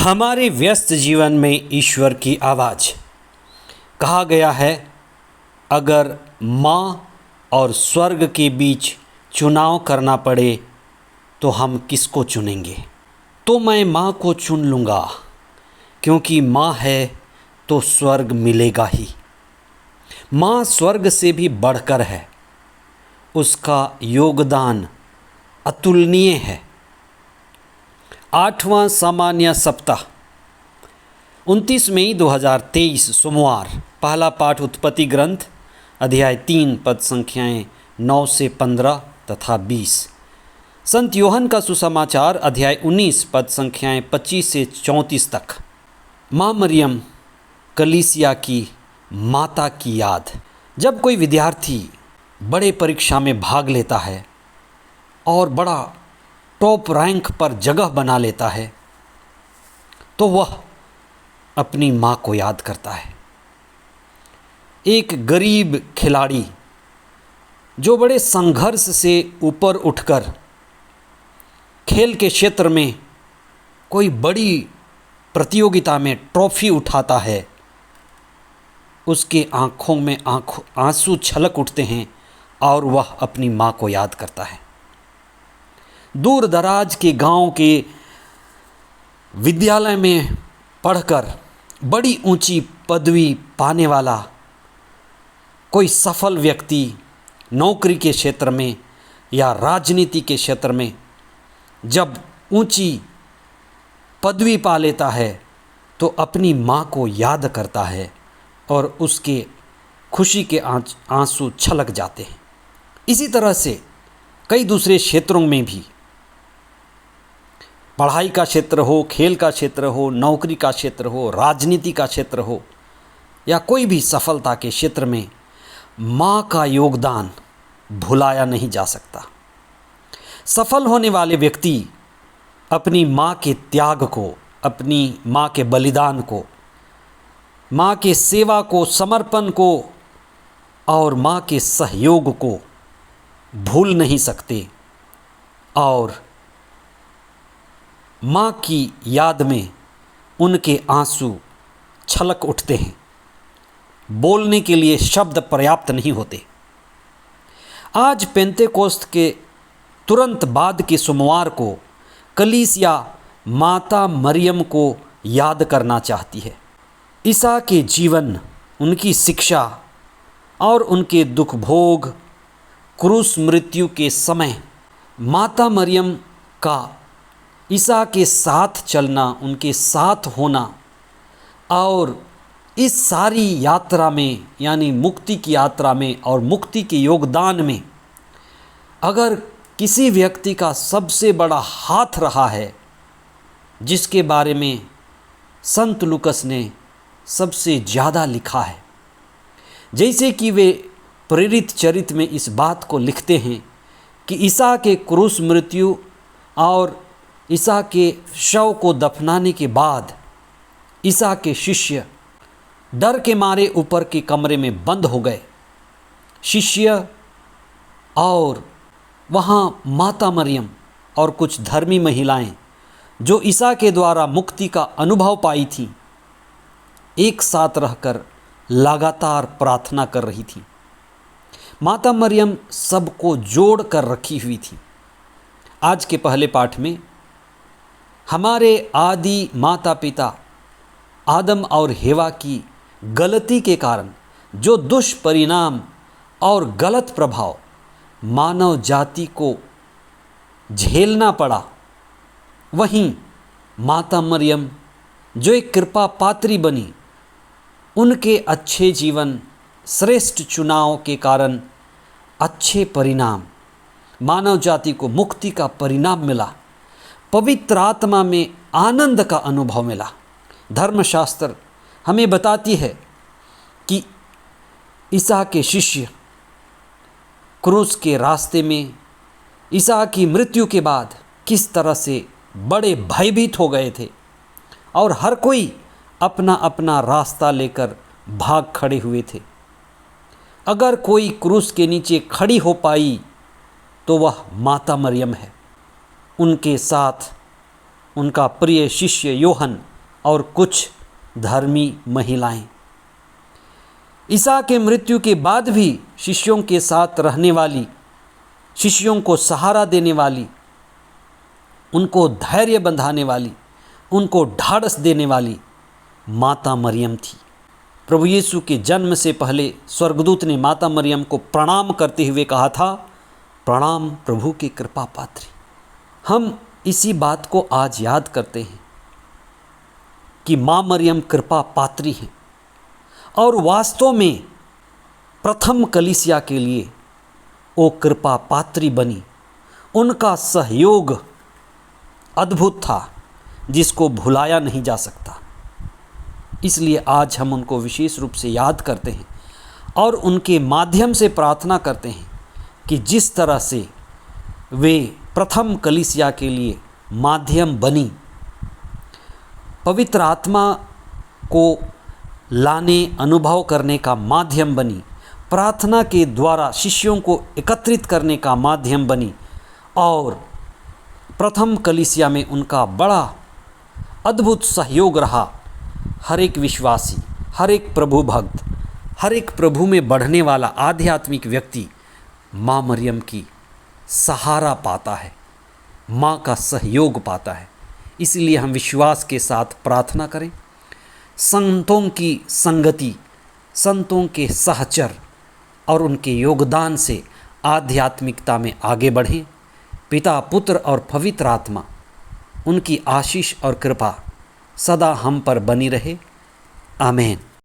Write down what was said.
हमारे व्यस्त जीवन में ईश्वर की आवाज़। कहा गया है, अगर माँ और स्वर्ग के बीच चुनाव करना पड़े तो हम किसको चुनेंगे? तो मैं माँ को चुन लूँगा, क्योंकि माँ है तो स्वर्ग मिलेगा ही। माँ स्वर्ग से भी बढ़कर है, उसका योगदान अतुलनीय है। 8वां सामान्य सप्ताह 29 मई 2023 सोमवार। पहला पाठ उत्पत्ति ग्रंथ अध्याय 3 पद संख्याएं 9 से 15 तथा 20। संत योहन का सुसमाचार अध्याय 19 पद संख्याएं 25 से 34 तक। माँ मरियम कलीसिया की माता की याद। जब कोई विद्यार्थी बड़े परीक्षा में भाग लेता है और बड़ा टॉप रैंक पर जगह बना लेता है तो वह अपनी माँ को याद करता है। एक गरीब खिलाड़ी जो बड़े संघर्ष से ऊपर उठकर खेल के क्षेत्र में कोई बड़ी प्रतियोगिता में ट्रॉफी उठाता है, उसके आँखों में आंसू छलक उठते हैं और वह अपनी माँ को याद करता है। दूर दराज के गांव के विद्यालय में पढ़कर बड़ी ऊंची पदवी पाने वाला कोई सफल व्यक्ति नौकरी के क्षेत्र में या राजनीति के क्षेत्र में जब ऊंची पदवी पा लेता है तो अपनी माँ को याद करता है और उसके खुशी के आंसू छलक जाते हैं। इसी तरह से कई दूसरे क्षेत्रों में भी, पढ़ाई का क्षेत्र हो, खेल का क्षेत्र हो, नौकरी का क्षेत्र हो, राजनीति का क्षेत्र हो या कोई भी सफलता के क्षेत्र में माँ का योगदान भुलाया नहीं जा सकता। सफल होने वाले व्यक्ति अपनी माँ के त्याग को, अपनी माँ के बलिदान को, माँ के सेवा को, समर्पण को और माँ के सहयोग को भूल नहीं सकते और माँ की याद में उनके आंसू छलक उठते हैं। बोलने के लिए शब्द पर्याप्त नहीं होते। आज पेंतेकोस्त के तुरंत बाद के सोमवार को कलीसिया माता मरियम को याद करना चाहती है। ईसा के जीवन, उनकी शिक्षा और उनके दुख भोग, क्रूस मृत्यु के समय माता मरियम का ईसा के साथ चलना, उनके साथ होना और इस सारी यात्रा में यानी मुक्ति की यात्रा में और मुक्ति के योगदान में अगर किसी व्यक्ति का सबसे बड़ा हाथ रहा है, जिसके बारे में संत लूकस ने सबसे ज़्यादा लिखा है, जैसे कि वे प्रेरित चरित्र में इस बात को लिखते हैं कि ईसा के क्रूस मृत्यु और ईसा के शव को दफनाने के बाद ईसा के शिष्य डर के मारे ऊपर के कमरे में बंद हो गए। शिष्य और वहाँ माता मरियम और कुछ धर्मी महिलाएं जो ईसा के द्वारा मुक्ति का अनुभव पाई थीं, एक साथ रहकर लगातार प्रार्थना कर रही थी। माता मरियम सबको जोड़ कर रखी हुई थी। आज के पहले पाठ में हमारे आदि माता पिता आदम और हेवा की गलती के कारण जो दुष्परिणाम और गलत प्रभाव मानव जाति को झेलना पड़ा, वहीं माता मरियम जो एक कृपा पात्री बनी, उनके अच्छे जीवन, श्रेष्ठ चुनाव के कारण अच्छे परिणाम, मानव जाति को मुक्ति का परिणाम मिला, पवित्र आत्मा में आनंद का अनुभव मिला। धर्मशास्त्र हमें बताती है कि ईसा के शिष्य क्रूस के रास्ते में ईसा की मृत्यु के बाद किस तरह से बड़े भयभीत हो गए थे और हर कोई अपना अपना रास्ता लेकर भाग खड़े हुए थे। अगर कोई क्रूस के नीचे खड़ी हो पाई तो वह माता मरियम है। उनके साथ उनका प्रिय शिष्य योहन और कुछ धर्मी महिलाएं। ईसा के मृत्यु के बाद भी शिष्यों के साथ रहने वाली, शिष्यों को सहारा देने वाली, उनको धैर्य बंधाने वाली, उनको ढाढ़स देने वाली माता मरियम थी। प्रभु यीशु के जन्म से पहले स्वर्गदूत ने माता मरियम को प्रणाम करते हुए कहा था, प्रणाम प्रभु की कृपा पात्री। हम इसी बात को आज याद करते हैं कि माँ मरियम कृपा पात्री हैं और वास्तव में प्रथम कलीसिया के लिए वो कृपा पात्री बनी। उनका सहयोग अद्भुत था जिसको भुलाया नहीं जा सकता। इसलिए आज हम उनको विशेष रूप से याद करते हैं और उनके माध्यम से प्रार्थना करते हैं कि जिस तरह से वे प्रथम कलीसिया के लिए माध्यम बनी, पवित्र आत्मा को लाने, अनुभव करने का माध्यम बनी, प्रार्थना के द्वारा शिष्यों को एकत्रित करने का माध्यम बनी और प्रथम कलीसिया में उनका बड़ा अद्भुत सहयोग रहा। हर एक विश्वासी, हर एक प्रभु भक्त, हर एक प्रभु में बढ़ने वाला आध्यात्मिक व्यक्ति माँ मरियम की सहारा पाता है, माँ का सहयोग पाता है। इसलिए हम विश्वास के साथ प्रार्थना करें, संतों की संगति, संतों के सहचर और उनके योगदान से आध्यात्मिकता में आगे बढ़ें। पिता, पुत्र और पवित्र आत्मा, उनकी आशीष और कृपा सदा हम पर बनी रहे। आमीन।